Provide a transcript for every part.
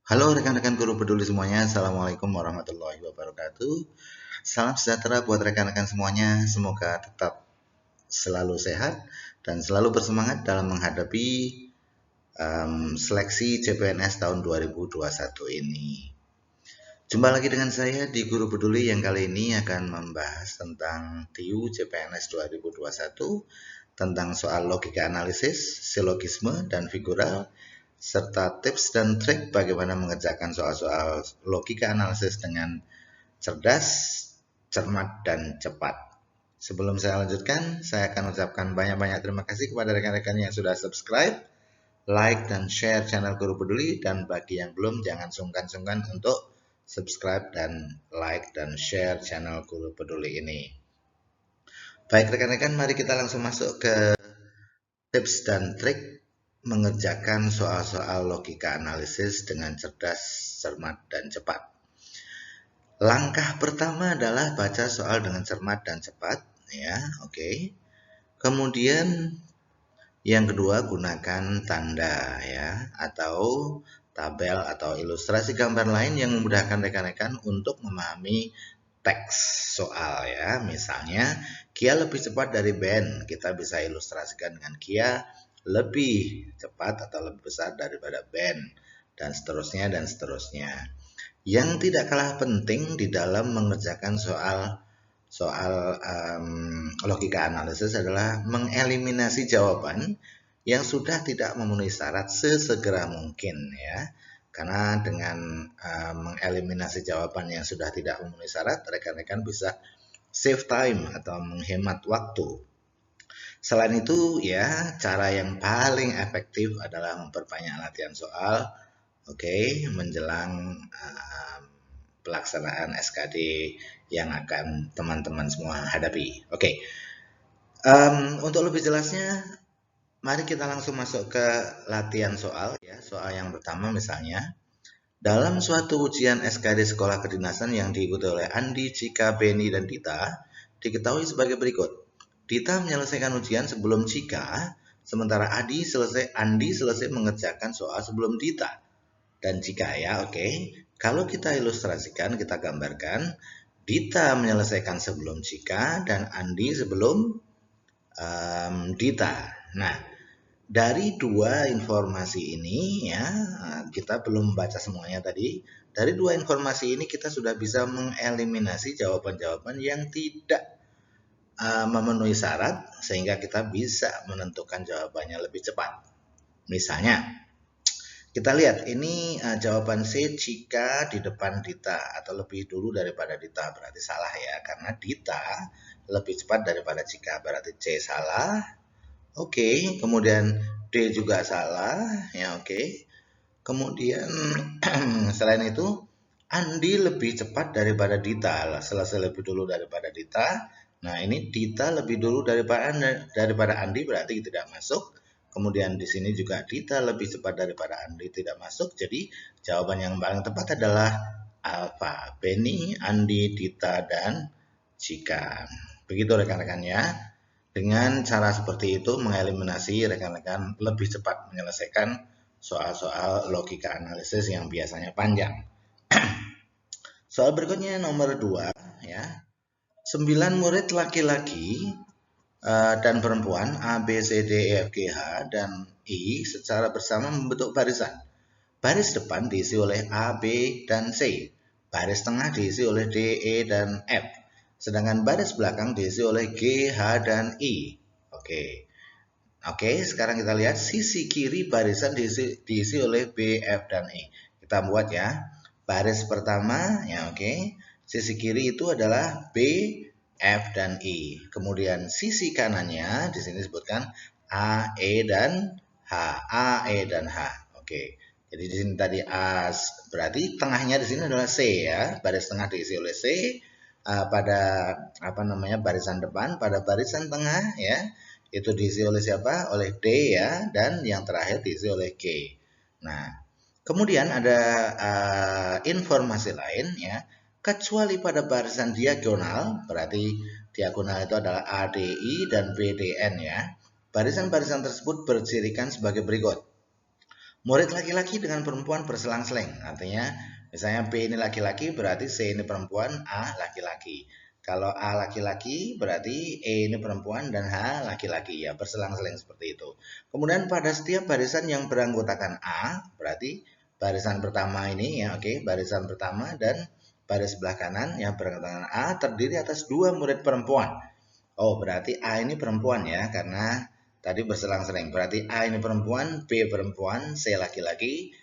Halo rekan-rekan guru peduli semuanya, Assalamualaikum warahmatullahi wabarakatuh. Salam sejahtera buat rekan-rekan semuanya, semoga tetap selalu sehat dan selalu bersemangat dalam menghadapi seleksi CPNS tahun 2021 ini. Jumpa lagi dengan saya di Guru Peduli yang kali ini akan membahas tentang TIU CPNS 2021, tentang soal logika analisis, silogisme, dan figural, serta tips dan trik bagaimana mengerjakan soal-soal logika analisis dengan cerdas, cermat, dan cepat. Sebelum saya lanjutkan, saya akan ucapkan banyak-banyak terima kasih kepada rekan-rekan yang sudah subscribe, like, dan share channel Guru Peduli, dan bagi yang belum, jangan sungkan-sungkan untuk subscribe dan like dan share channel Guru Peduli ini. Baik rekan-rekan, mari kita langsung masuk ke tips dan trik mengerjakan soal-soal logika analisis dengan cerdas, cermat, dan cepat. Langkah pertama adalah baca soal dengan cermat dan cepat, ya, oke. Kemudian yang kedua gunakan tanda, ya, atau tabel atau ilustrasi gambar lain yang memudahkan rekan-rekan untuk memahami teks soal, ya. Misalnya Kia lebih cepat dari Ben, kita bisa ilustrasikan dengan Kia lebih cepat atau lebih besar daripada Ben, dan seterusnya dan seterusnya. Yang tidak kalah penting di dalam mengerjakan soal logika analisis adalah mengeliminasi jawaban yang sudah tidak memenuhi syarat sesegera mungkin, ya. Karena dengan mengeliminasi jawaban yang sudah tidak memenuhi syarat, rekan-rekan bisa save time atau menghemat waktu. Selain itu, ya, cara yang paling efektif adalah memperbanyak latihan soal, oke, menjelang pelaksanaan SKD yang akan teman-teman semua hadapi. Oke, untuk lebih jelasnya, mari kita langsung masuk ke latihan soal, ya. Soal yang pertama misalnya, dalam suatu ujian SKD sekolah kedinasan yang diikuti oleh Andi, Cika, Beni, dan Dita, diketahui sebagai berikut. Dita menyelesaikan ujian sebelum Cika, sementara Andi selesai mengerjakan soal sebelum Dita dan Cika, ya, oke. Kalau kita ilustrasikan, kita gambarkan, Dita menyelesaikan sebelum Cika dan Andi sebelum Dita. Nah, dari dua informasi ini, ya, kita belum baca semuanya tadi. Dari dua informasi ini kita sudah bisa mengeliminasi jawaban-jawaban yang tidak memenuhi syarat sehingga kita bisa menentukan jawabannya lebih cepat. Misalnya, kita lihat ini jawaban C jika di depan Dita atau lebih dulu daripada Dita, berarti salah, ya, karena Dita lebih cepat daripada Cika, berarti C salah. Oke, kemudian D juga salah, ya, oke. Kemudian selain itu Andi lebih cepat daripada Dita, selesai lebih dulu daripada Dita. Nah, ini Dita lebih dulu daripada Andi, berarti tidak masuk. Kemudian di sini juga Dita lebih cepat daripada Andi, tidak masuk. Jadi jawaban yang paling tepat adalah alfa, Beni, Andi, Dita, dan Cika. Begitu rekan-rekan, ya. Dengan cara seperti itu mengeliminasi rekan-rekan lebih cepat menyelesaikan soal-soal logika analisis yang biasanya panjang. Soal berikutnya nomor 2, ya. 9 murid laki-laki dan perempuan A, B, C, D, E, F, G, H, dan I secara bersama membentuk barisan. Baris depan diisi oleh A, B, dan C. Baris tengah diisi oleh D, E, dan F. Sedangkan baris belakang diisi oleh G, H, dan I. Oke, sekarang kita lihat sisi kiri barisan diisi oleh B, F, dan E. Kita buat, ya. Baris pertama, ya, oke. Sisi kiri itu adalah B, F, dan I. Kemudian sisi kanannya di sini disebutkan A, E, dan H. A, E, dan H. Oke. Jadi di sini tadi A, berarti tengahnya di sini adalah C, ya. Baris tengah diisi oleh C. Pada barisan depan, pada barisan tengah, ya, itu diisi oleh siapa? Oleh D, ya, dan yang terakhir diisi oleh G. Nah, kemudian ada informasi lain, ya, kecuali pada barisan diagonal, berarti diagonal itu adalah ADI dan BDN, ya. Barisan-barisan tersebut bercirikan sebagai berikut. murid laki-laki dengan perempuan berselang-seling. Artinya misalnya B ini laki-laki berarti C ini perempuan, A laki-laki. Kalau A laki-laki berarti E ini perempuan dan H laki-laki, ya, berselang-seling seperti itu. Kemudian pada setiap barisan yang beranggotakan A berarti barisan pertama ini, ya, oke, barisan pertama dan baris sebelah kanan yang beranggotakan A terdiri atas 2 murid perempuan. Oh, berarti A ini perempuan, ya, karena tadi berselang-seling. Berarti A ini perempuan, B perempuan, C laki-laki,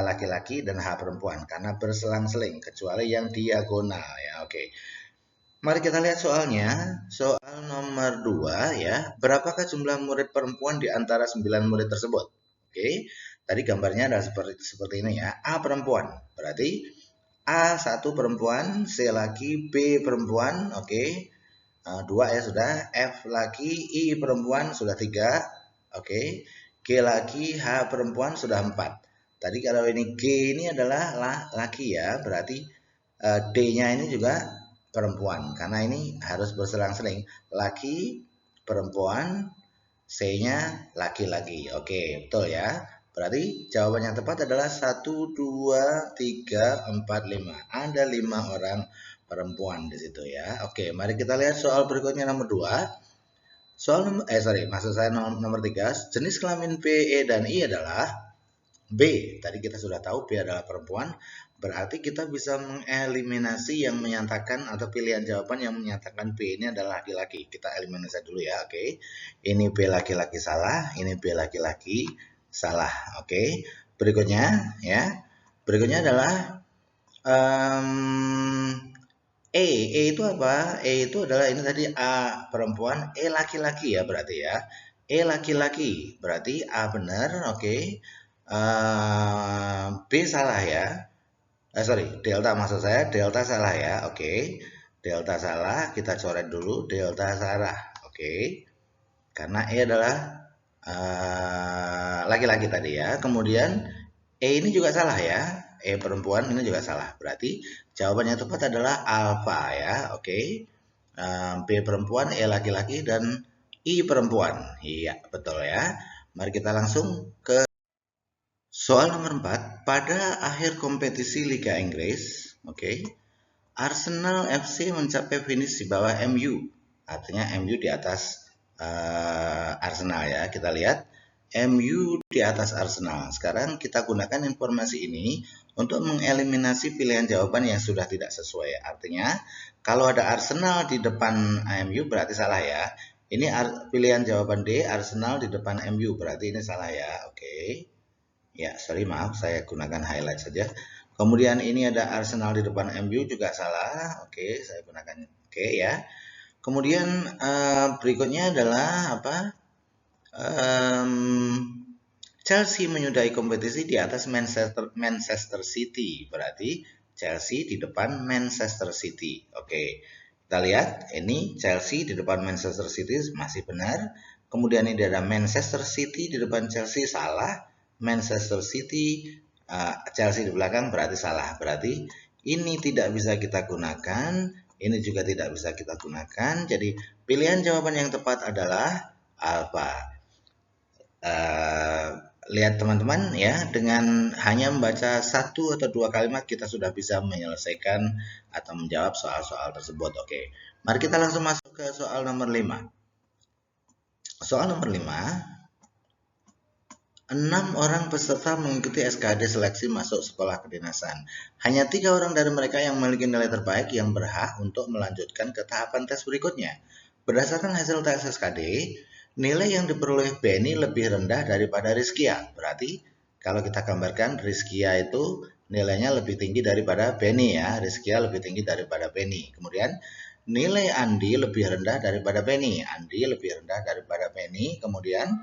laki-laki, dan H perempuan. Karena berselang-seling, kecuali yang diagonal, ya, oke. Mari kita lihat soalnya. Soal nomor 2, ya. Berapakah jumlah murid perempuan di antara 9 murid tersebut? Oke. Tadi gambarnya adalah seperti ini, ya. A perempuan. Berarti A 1 perempuan, C laki, B perempuan, oke. 2 ya sudah, F laki, I perempuan sudah 3, oke. G laki, H perempuan sudah 4. Tadi kalau ini G ini adalah laki, ya, berarti D-nya ini juga perempuan, karena ini harus berselang-seling, laki, perempuan, C-nya laki-laki. Oke, betul, ya. Berarti jawaban yang tepat adalah 1, 2, 3, 4, 5. Ada 5 orang perempuan di situ, ya. Oke, mari kita lihat soal berikutnya nomor 2. Maksud saya nomor 3. Jenis kelamin B, E, dan I adalah B. Tadi kita sudah tahu B adalah perempuan. Berarti kita bisa mengeliminasi yang menyatakan atau pilihan jawaban yang menyatakan B ini adalah laki-laki. Kita eliminasi dulu, ya, oke. Ini B laki-laki salah, ini B laki-laki salah, oke. Berikutnya, ya. Berikutnya adalah E itu apa? E itu adalah ini tadi A perempuan, E laki-laki, ya, berarti, ya. E laki-laki, berarti A benar, oke. B salah, ya. Delta maksud saya, delta salah, ya, oke. Delta salah, kita coret dulu, delta salah, oke. Karena E adalah laki-laki tadi, ya. Kemudian E ini juga salah, ya. E perempuan ini juga salah. Berarti jawabannya tepat adalah alfa, ya, oke. B perempuan, E laki-laki, dan I perempuan. Iya, betul, ya. Mari kita langsung ke soal nomor 4, pada akhir kompetisi Liga Inggris, oke, Arsenal FC mencapai finish di bawah MU. Artinya MU di atas Arsenal, ya. Kita lihat MU di atas Arsenal. Sekarang kita gunakan informasi ini untuk mengeliminasi pilihan jawaban yang sudah tidak sesuai. Artinya kalau ada Arsenal di depan MU berarti salah, ya. Ini pilihan jawaban D, Arsenal di depan MU, berarti ini salah, ya. Oke. Ya, maaf, saya gunakan highlight saja. Kemudian ini ada Arsenal di depan MU juga salah. Oke, saya gunakan oke, ya. Kemudian berikutnya adalah apa? Chelsea menyudahi kompetisi di atas Manchester City. Berarti Chelsea di depan Manchester City. Oke, kita lihat ini Chelsea di depan Manchester City masih benar. Kemudian ini ada Manchester City di depan Chelsea salah. Manchester City, Chelsea di belakang berarti salah. Berarti ini tidak bisa kita gunakan, ini juga tidak bisa kita gunakan. Jadi pilihan jawaban yang tepat adalah alfa. Lihat teman-teman, ya, dengan hanya membaca 1 atau 2 kalimat kita sudah bisa menyelesaikan atau menjawab soal-soal tersebut. Oke, mari kita langsung masuk ke soal nomor 5. Soal nomor 5. 6 orang peserta mengikuti SKD seleksi masuk sekolah kedinasan. Hanya 3 orang dari mereka yang memiliki nilai terbaik yang berhak untuk melanjutkan ke tahapan tes berikutnya. Berdasarkan hasil tes SKD, nilai yang diperoleh Benny lebih rendah daripada Rizkia. Berarti kalau kita gambarkan, Rizkia itu nilainya lebih tinggi daripada Benny, ya. Rizkia lebih tinggi daripada Benny. Kemudian nilai Andi lebih rendah daripada Benny. Andi lebih rendah daripada Benny. Kemudian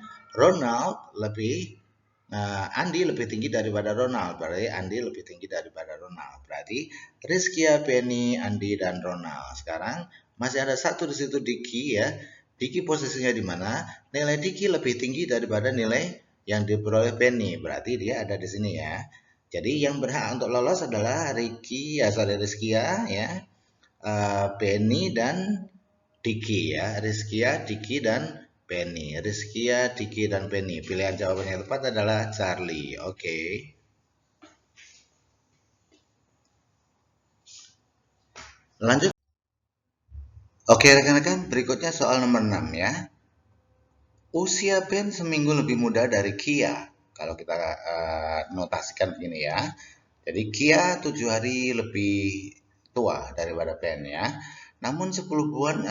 Andi lebih tinggi daripada Ronald. Berarti Andi lebih tinggi daripada Ronald. Berarti Rizkia, Benny, Andi, dan Ronald. Sekarang masih ada satu di situ, Diki, ya. Diki posisinya di mana? Nilai Diki lebih tinggi daripada nilai yang diperoleh Benny. Berarti dia ada di sini, ya. Jadi yang berhak untuk lolos adalah Rizkia, ya. Benny dan Diki, ya. Rizkia, Diki, dan Penny. Rizkia, Diki, dan Penny. Pilihan jawaban yang tepat adalah Charlie. Oke. Lanjut. Oke rekan-rekan, berikutnya soal nomor 6 ya. Usia Ben seminggu lebih muda dari Kia. Kalau kita notasikan begini ya. Jadi Kia 7 hari lebih tua daripada Ben ya. Namun 10 bulan,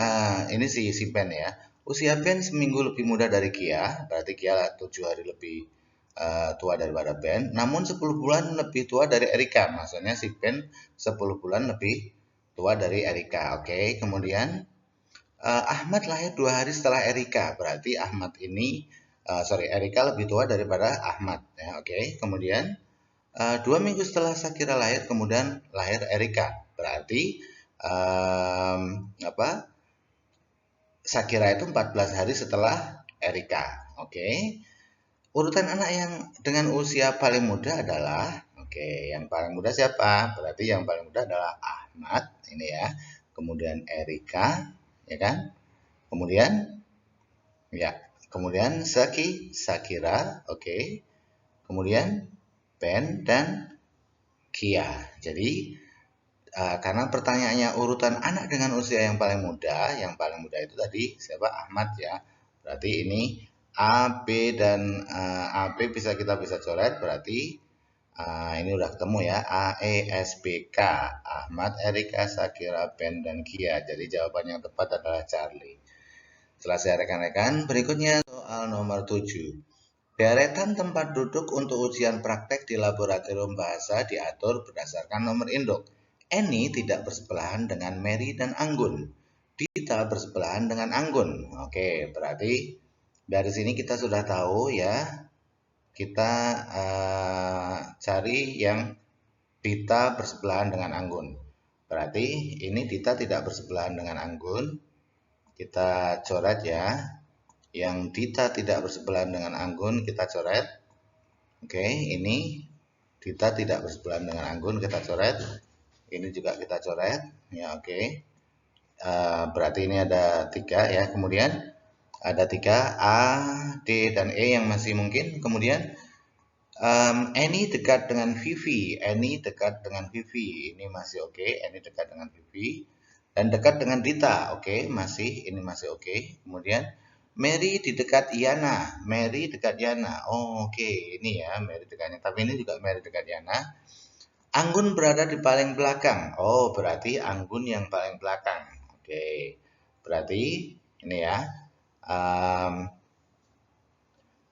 ini si Ben ya. Usia Ben seminggu lebih muda dari Kia, berarti Kia 7 hari lebih tua daripada Ben. Namun 10 bulan lebih tua dari Erika, maksudnya si Ben 10 bulan lebih tua dari Erika. Oke, kemudian Ahmad lahir 2 hari setelah Erika, berarti Ahmad ini, Erika lebih tua daripada Ahmad. Ya, oke. Kemudian 2 minggu setelah Shakira lahir, kemudian lahir Erika, berarti Shakira itu 14 hari setelah Erika. Oke. Urutan anak yang dengan usia paling muda adalah, yang paling muda siapa? Berarti yang paling muda adalah Ahmad, ini ya. Kemudian Erika, ya kan? Kemudian Shakira, oke. Kemudian Ben dan Kia. Jadi karena pertanyaannya urutan anak dengan usia yang paling muda itu tadi siapa? Ahmad ya. Berarti ini A, B dan A, B kita bisa coret, berarti ini udah ketemu ya. A, E, S, B, K. Ahmad, Erika, Shakira, Ben dan Kia. Jadi jawaban yang tepat adalah Charlie. Selesai rekan-rekan. Berikutnya soal nomor 7. Deretan tempat duduk untuk ujian praktek di laboratorium bahasa diatur berdasarkan nomor induk. Eni tidak bersebelahan dengan Mary dan Anggun. Dita bersebelahan dengan Anggun. Oke, berarti dari sini kita sudah tahu ya. Kita cari yang Dita bersebelahan dengan Anggun. Berarti ini Dita tidak bersebelahan dengan Anggun. Kita coret ya. Yang Dita tidak bersebelahan dengan Anggun kita coret. Oke, ini Dita tidak bersebelahan dengan Anggun kita coret. Ini juga kita coret. Ya, oke. Berarti ini ada 3 ya. Kemudian ada 3 A, D, dan E yang masih mungkin. Kemudian Eni dekat dengan Vivi. Eni dekat dengan Vivi. Ini masih oke. Eni dekat dengan Vivi. Dan dekat dengan Dita. Oke, ini masih oke. Kemudian Mary di dekat Yana. Mary dekat Yana. Oh, oke. Ini ya, Mary dekatnya. Tapi ini juga Mary dekat Yana. Anggun berada di paling belakang. Oh, berarti Anggun yang paling belakang. Oke. Berarti ini ya.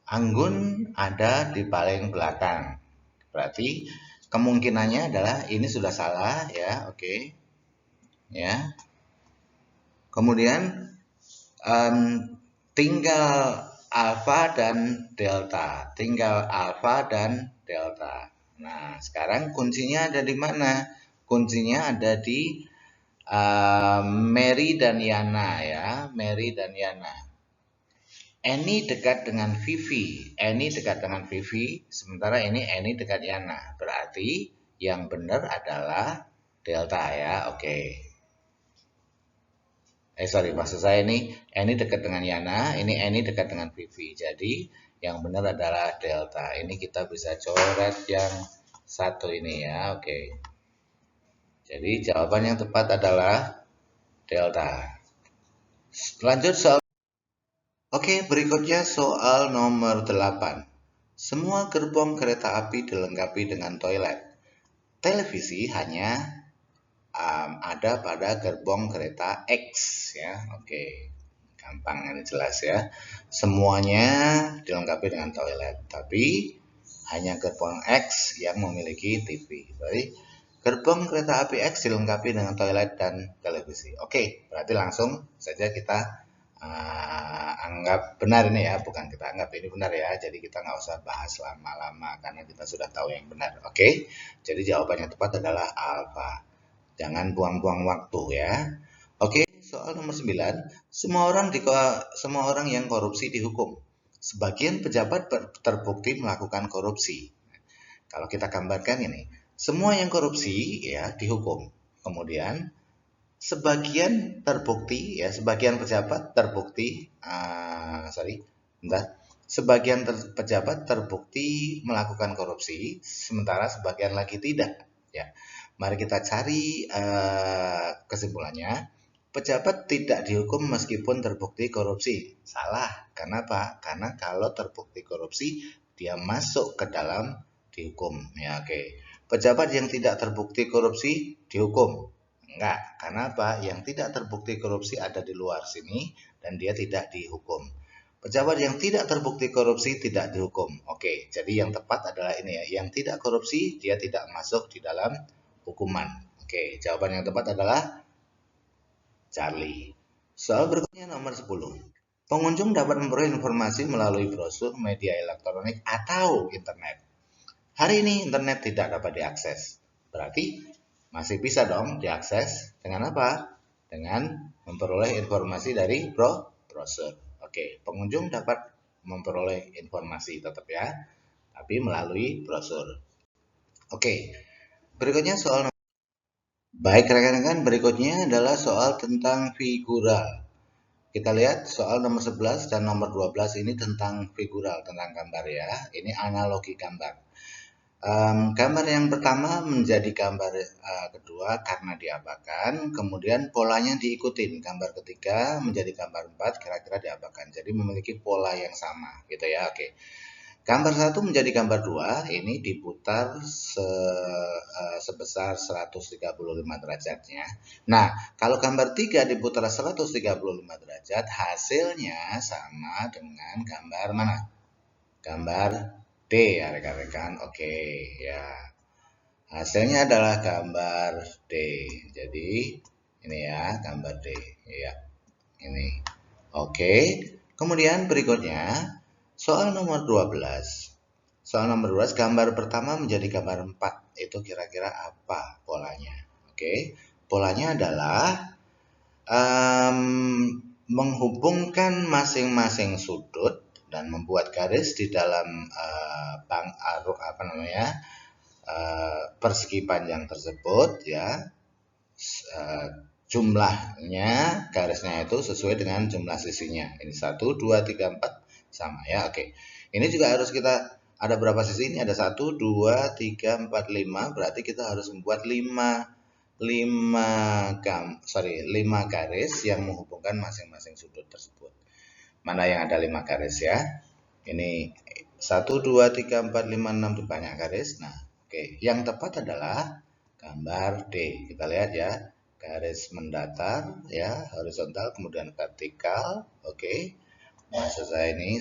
Anggun ada di paling belakang. Berarti kemungkinannya adalah ini sudah salah ya. Oke. Ya. Kemudian tinggal alfa dan delta. Tinggal alfa dan delta. Nah, sekarang kuncinya ada di mana? Kuncinya ada di Mary dan Yana ya. Mary dan Yana. Eni dekat dengan Vivi. Eni dekat dengan Vivi. Sementara ini Eni dekat Yana. Berarti yang benar adalah delta ya. Oke. Maksud saya ini Eni dekat dengan Yana, ini Eni dekat dengan Vivi. Jadi yang benar adalah delta. Ini kita bisa coret yang satu ini ya, oke. Jadi jawaban yang tepat adalah delta. Lanjut soal. Oke, berikutnya soal nomor 8. Semua gerbong kereta api dilengkapi dengan toilet. Televisi hanya ada pada gerbong kereta X ya. Oke. Gampang, ini jelas ya. Semuanya dilengkapi dengan toilet, tapi hanya gerbong X yang memiliki TV. Jadi gerbong kereta api X dilengkapi dengan toilet dan televisi. Oke, berarti langsung saja kita anggap benar ini ya, bukan kita anggap ini benar ya. Jadi kita nggak usah bahas lama-lama karena kita sudah tahu yang benar. Oke, jadi jawaban yang tepat adalah alfa. Jangan buang-buang waktu ya. Oke, soal nomor 9. Semua orang yang korupsi dihukum. Sebagian pejabat terbukti melakukan korupsi. Kalau kita gambarkan ini, semua yang korupsi ya dihukum. Kemudian sebagian terbukti ya, sebagian pejabat terbukti sebagian pejabat terbukti melakukan korupsi, sementara sebagian lagi tidak ya. Mari kita cari kesimpulannya. Pejabat tidak dihukum meskipun terbukti korupsi. Salah. Kenapa? Karena kalau terbukti korupsi dia masuk ke dalam dihukum ya. Oke. Pejabat yang tidak terbukti korupsi dihukum. Enggak, karena apa? Yang tidak terbukti korupsi ada di luar sini dan dia tidak dihukum. Pejabat yang tidak terbukti korupsi tidak dihukum. Oke, jadi yang tepat adalah ini ya. Yang tidak korupsi dia tidak masuk di dalam hukuman. Oke, jawaban yang tepat adalah Charlie. Soal berikutnya nomor 10. Pengunjung dapat memperoleh informasi melalui brosur, media elektronik, atau internet. Hari ini internet tidak dapat diakses. Berarti masih bisa dong diakses dengan apa? Dengan memperoleh informasi dari brosur. Oke, pengunjung dapat memperoleh informasi tetap ya, tapi melalui brosur. Oke, berikutnya soal. Baik rekan-rekan, berikutnya adalah soal tentang figural. Kita lihat soal nomor 11 dan nomor 12 ini tentang figural, tentang gambar ya. Ini analogi gambar. Gambar yang pertama menjadi gambar kedua karena diapakan, kemudian polanya diikutin. Gambar ketiga menjadi gambar 4 kira-kira diapakan. Jadi memiliki pola yang sama gitu ya. Oke. Gambar 1 menjadi gambar 2 ini diputar sebesar 135 derajatnya. Nah, kalau gambar 3 diputar 135 derajat, hasilnya sama dengan gambar mana? Gambar D ya rekan-rekan. Oke, ya. Hasilnya adalah gambar D. Jadi, ini ya, gambar D. Ya, ini. Oke. Kemudian berikutnya soal nomor 12. Soal nomor 12, gambar pertama menjadi gambar 4. Itu kira-kira apa polanya? Oke, polanya adalah menghubungkan masing-masing sudut dan membuat garis di dalam persegi panjang tersebut ya. Jumlahnya garisnya itu sesuai dengan jumlah sisinya. Ini 1, 2, 3, 4 sama ya. Oke. Ini juga harus kita ada berapa sisi? Ini ada 1, 2, 3, 4, 5. Berarti kita harus membuat 5 garis yang menghubungkan masing-masing sudut tersebut. Mana yang ada 5 garis ya? Ini 1, 2, 3, 4, 5, 6 itu banyak garis. Nah, oke. Yang tepat adalah gambar D. Kita lihat ya. Garis mendatar ya, horizontal kemudian vertikal. Oke. Maksud saya ini,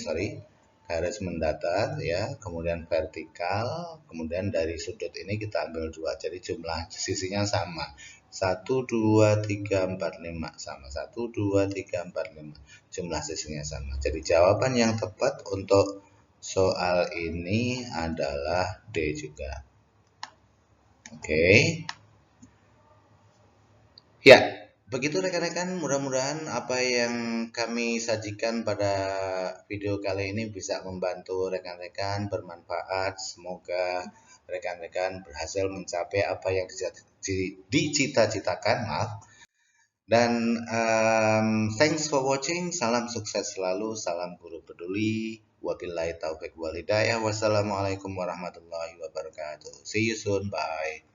garis mendatar ya, kemudian vertikal, kemudian dari sudut ini kita ambil 2. Jadi jumlah sisinya sama. 1, 2, 3, 4, 5 sama. 1, 2, 3, 4, 5. Jumlah sisinya sama. Jadi jawaban yang tepat untuk soal ini adalah D juga. Oke. Ya, begitu rekan-rekan, mudah-mudahan apa yang kami sajikan pada video kali ini bisa membantu rekan-rekan, bermanfaat. Semoga rekan-rekan berhasil mencapai apa yang dicita-citakan, maaf. Dan thanks for watching, salam sukses selalu, salam guru peduli. Wabillahi taufiq walhidayah. Wassalamualaikum warahmatullahi wabarakatuh. See you soon, bye.